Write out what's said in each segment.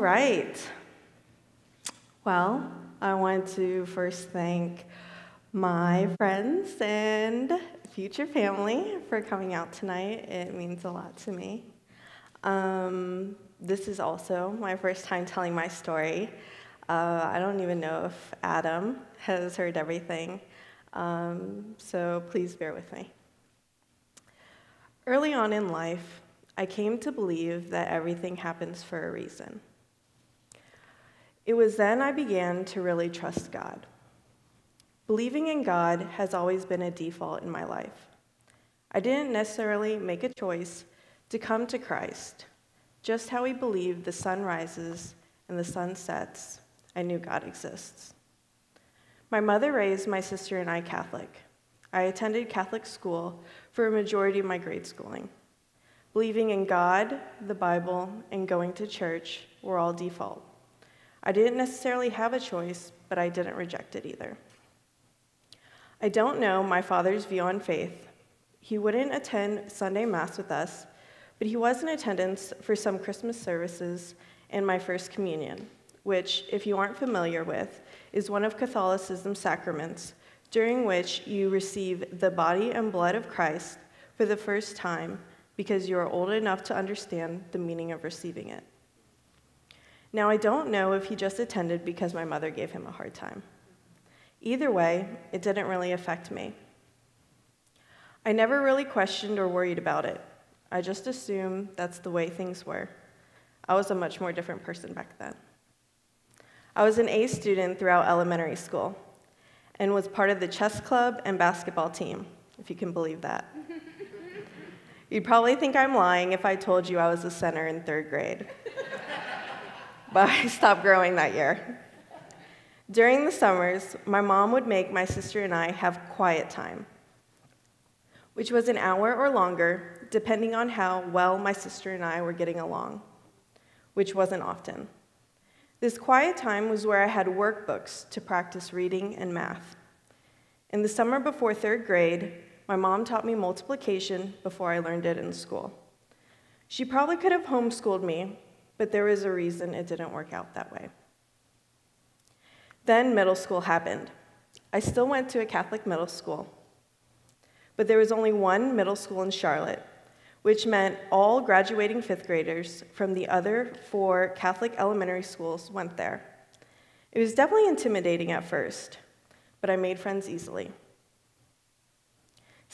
right. Well, I want to first thank my friends and future family for coming out tonight. It means a lot to me. This is also my first time telling my story. I don't even know if Adam has heard everything, so please bear with me. Early on in life, I came to believe that everything happens for a reason. It was then I began to really trust God. Believing in God has always been a default in my life. I didn't necessarily make a choice to come to Christ. Just how we believe the sun rises and the sun sets, I knew God exists. My mother raised my sister and I Catholic. I attended Catholic school for a majority of my grade schooling. Believing in God, the Bible, and going to church were all default. I didn't necessarily have a choice, but I didn't reject it either. I don't know my father's view on faith. He wouldn't attend Sunday Mass with us, but he was in attendance for some Christmas services and my First Communion, which, if you aren't familiar with, is one of Catholicism's sacraments, during which you receive the body and blood of Christ for the first time because you are old enough to understand the meaning of receiving it. Now, I don't know if he just attended because my mother gave him a hard time. Either way, it didn't really affect me. I never really questioned or worried about it. I just assumed that's the way things were. I was a much more different person back then. I was an A student throughout elementary school and was part of the chess club and basketball team, if you can believe that. You'd probably think I'm lying if I told you I was a center in 3rd grade. But I stopped growing that year. During the summers, my mom would make my sister and I have quiet time, which was an hour or longer, depending on how well my sister and I were getting along, which wasn't often. This quiet time was where I had workbooks to practice reading and math. In the summer before 3rd grade, my mom taught me multiplication before I learned it in school. She probably could have homeschooled me, but there was a reason it didn't work out that way. Then middle school happened. I still went to a Catholic middle school, but there was only one middle school in Charlotte, which meant all graduating 5th graders from the other 4 Catholic elementary schools went there. It was definitely intimidating at first, but I made friends easily.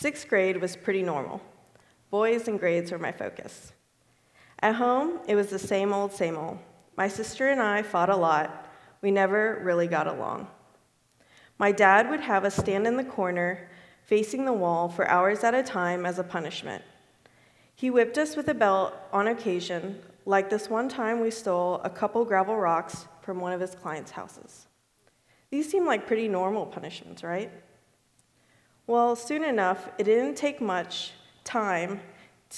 6th grade was pretty normal. Boys and grades were my focus. At home, it was the same old, same old. My sister and I fought a lot. We never really got along. My dad would have us stand in the corner, facing the wall for hours at a time as a punishment. He whipped us with a belt on occasion, like this one time we stole a couple gravel rocks from one of his clients' houses. These seem like pretty normal punishments, right? Well, soon enough, it didn't take much time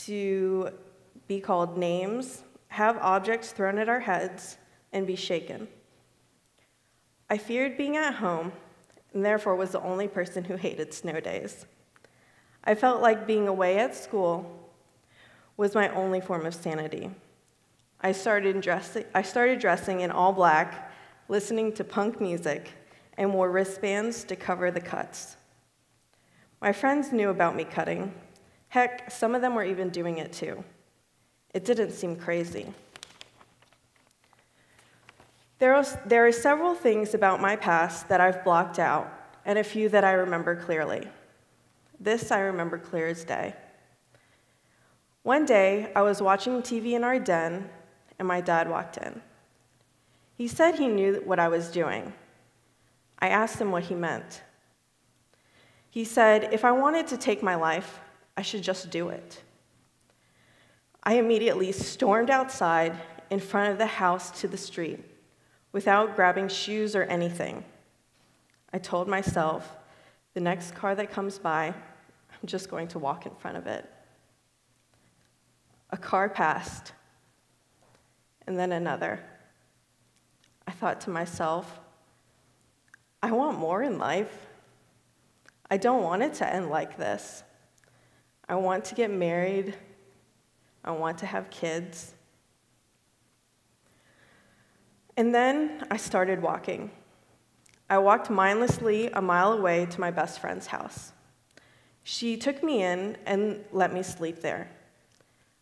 to be called names, have objects thrown at our heads, and be shaken. I feared being at home, and therefore was the only person who hated snow days. I felt like being away at school was my only form of sanity. I started dressing in all black, listening to punk music, and wore wristbands to cover the cuts. My friends knew about me cutting. Heck, some of them were even doing it too. It didn't seem crazy. There are several things about my past that I've blocked out, and a few that I remember clearly. This I remember clear as day. One day, I was watching TV in our den, and my dad walked in. He said he knew what I was doing. I asked him what he meant. He said, if I wanted to take my life, I should just do it. I immediately stormed outside in front of the house to the street without grabbing shoes or anything. I told myself, the next car that comes by, I'm just going to walk in front of it. A car passed, and then another. I thought to myself, I want more in life. I don't want it to end like this. I want to get married. I want to have kids. And then I started walking. I walked mindlessly a mile away to my best friend's house. She took me in and let me sleep there.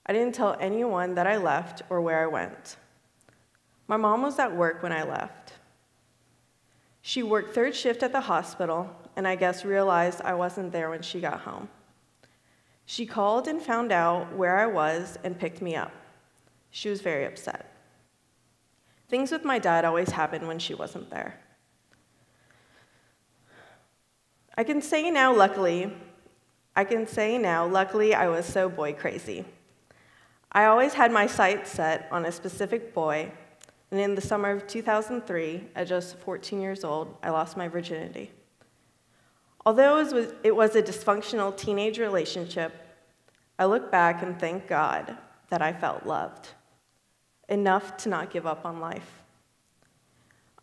I didn't tell anyone that I left or where I went. My mom was at work when I left. She worked third shift at the hospital, and I guess realized I wasn't there when she got home. She called and found out where I was and picked me up. She was very upset. Things with my dad always happened when she wasn't there. I can say now, luckily, I was so boy crazy. I always had my sights set on a specific boy, and in the summer of 2003, at just 14 years old, I lost my virginity. Although it was a dysfunctional teenage relationship, I look back and thank God that I felt loved, enough to not give up on life.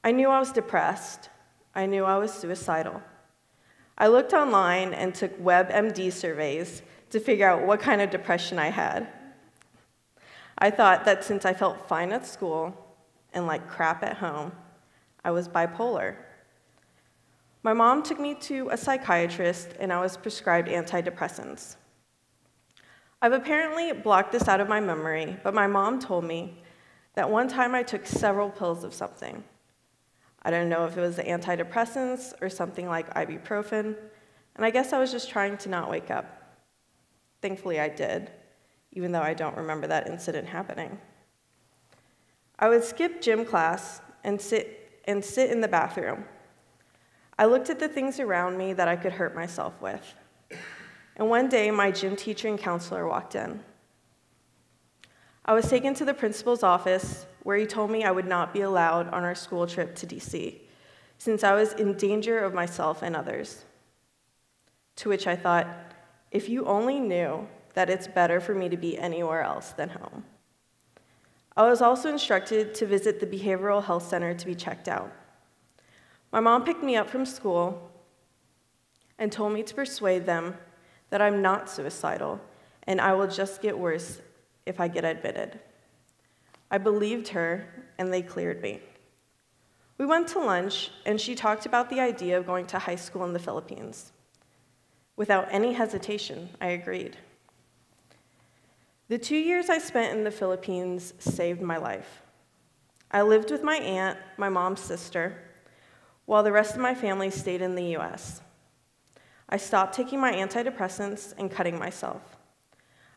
I knew I was depressed. I knew I was suicidal. I looked online and took WebMD surveys to figure out what kind of depression I had. I thought that since I felt fine at school and like crap at home, I was bipolar. My mom took me to a psychiatrist, and I was prescribed antidepressants. I've apparently blocked this out of my memory, but my mom told me that one time I took several pills of something. I don't know if it was the antidepressants or something like ibuprofen, and I guess I was just trying to not wake up. Thankfully, I did, even though I don't remember that incident happening. I would skip gym class and sit in the bathroom. I looked at the things around me that I could hurt myself with. And one day, my gym teacher and counselor walked in. I was taken to the principal's office, where he told me I would not be allowed on our school trip to DC, since I was in danger of myself and others. To which I thought, if you only knew that it's better for me to be anywhere else than home. I was also instructed to visit the behavioral health center to be checked out. My mom picked me up from school and told me to persuade them that I'm not suicidal and I will just get worse if I get admitted. I believed her, and they cleared me. We went to lunch, and she talked about the idea of going to high school in the Philippines. Without any hesitation, I agreed. The 2 years I spent in the Philippines saved my life. I lived with my aunt, my mom's sister, while the rest of my family stayed in the US. I stopped taking my antidepressants and cutting myself.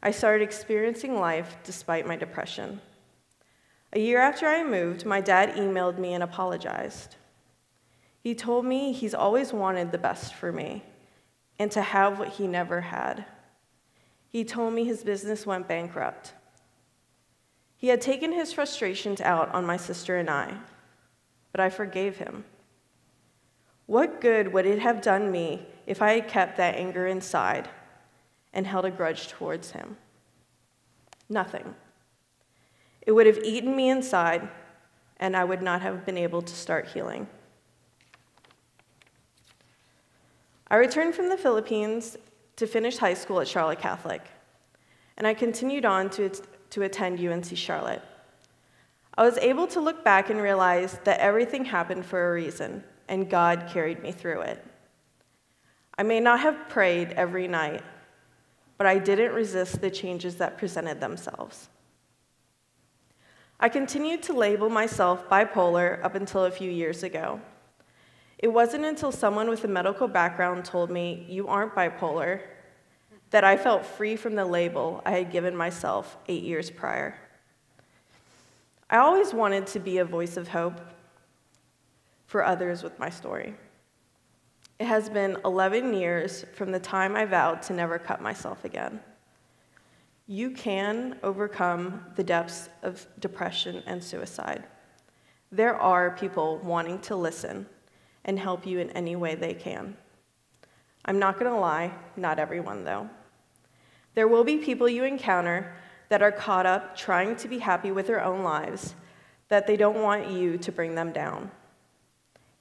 I started experiencing life despite my depression. A year after I moved, my dad emailed me and apologized. He told me he's always wanted the best for me and to have what he never had. He told me his business went bankrupt. He had taken his frustrations out on my sister and I, but I forgave him. What good would it have done me if I had kept that anger inside and held a grudge towards him? Nothing. It would have eaten me inside, and I would not have been able to start healing. I returned from the Philippines to finish high school at Charlotte Catholic, and I continued on to attend UNC Charlotte. I was able to look back and realize that everything happened for a reason, and God carried me through it. I may not have prayed every night, but I didn't resist the changes that presented themselves. I continued to label myself bipolar up until a few years ago. It wasn't until someone with a medical background told me, "You aren't bipolar," that I felt free from the label I had given myself 8 years prior. I always wanted to be a voice of hope for others with my story. It has been 11 years from the time I vowed to never cut myself again. You can overcome the depths of depression and suicide. There are people wanting to listen and help you in any way they can. I'm not going to lie, not everyone, though. There will be people you encounter that are caught up trying to be happy with their own lives, that they don't want you to bring them down.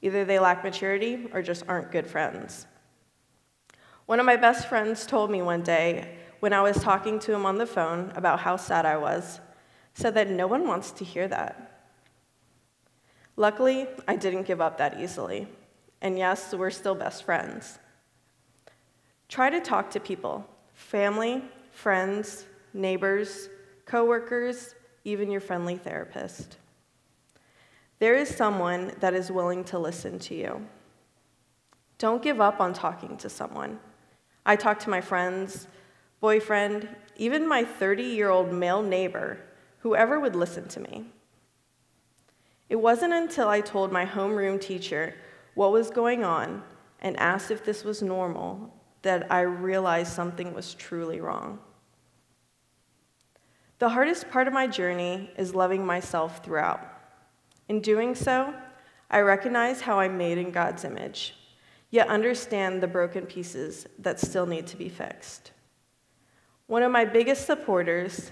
Either they lack maturity or just aren't good friends. One of my best friends told me one day, when I was talking to him on the phone about how sad I was, said that no one wants to hear that. Luckily, I didn't give up that easily. And yes, we're still best friends. Try to talk to people, family, friends, neighbors, coworkers, even your friendly therapist. There is someone that is willing to listen to you. Don't give up on talking to someone. I talk to my friends, boyfriend, even my 30-year-old male neighbor, whoever would listen to me. It wasn't until I told my homeroom teacher what was going on and asked if this was normal that I realized something was truly wrong. The hardest part of my journey is loving myself throughout. In doing so, I recognize how I'm made in God's image, yet understand the broken pieces that still need to be fixed. One of my biggest supporters,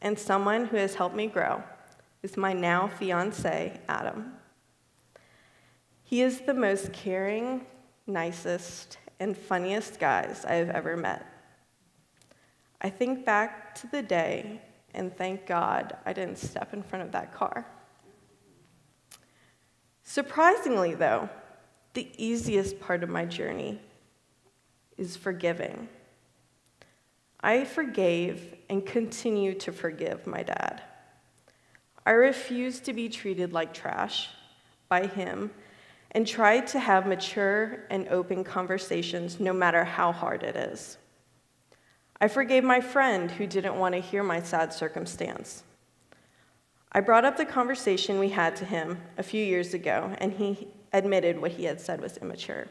and someone who has helped me grow, is my now fiancé, Adam. He is the most caring, nicest, and funniest guys I have ever met. I think back to the day and thank God I didn't step in front of that car. Surprisingly, though, the easiest part of my journey is forgiving. I forgave and continue to forgive my dad. I refused to be treated like trash by him and tried to have mature and open conversations no matter how hard it is. I forgave my friend who didn't want to hear my sad circumstance. I brought up the conversation we had to him a few years ago, and he admitted what he had said was immature.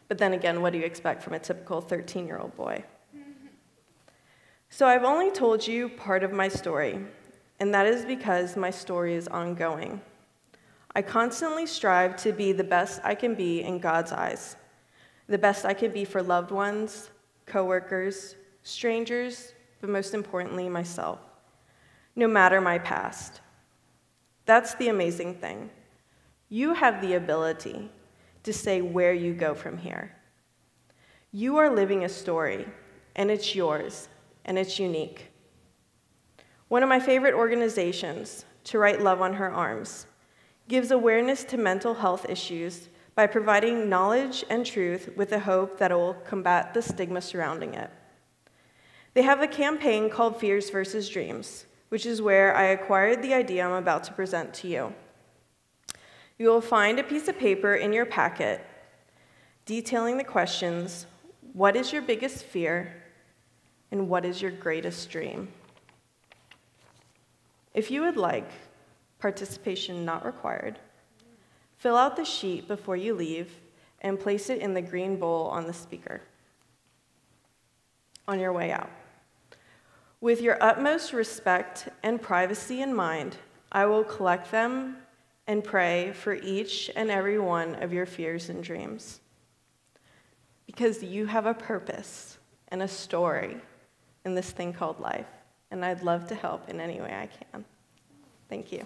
But then again, what do you expect from a typical 13-year-old boy? So I've only told you part of my story, and that is because my story is ongoing. I constantly strive to be the best I can be in God's eyes, the best I can be for loved ones, coworkers, strangers, but most importantly, myself, no matter my past. That's the amazing thing. You have the ability to say where you go from here. You are living a story, and it's yours, and it's unique. One of my favorite organizations, To Write Love on Her Arms, gives awareness to mental health issues by providing knowledge and truth with the hope that it will combat the stigma surrounding it. They have a campaign called Fears versus Dreams, which is where I acquired the idea I'm about to present to you. You will find a piece of paper in your packet detailing the questions, what is your biggest fear, and what is your greatest dream? If you would like, participation not required, fill out the sheet before you leave and place it in the green bowl on the speaker on your way out. With your utmost respect and privacy in mind, I will collect them and pray for each and every one of your fears and dreams. Because you have a purpose and a story in this thing called life, and I'd love to help in any way I can. Thank you.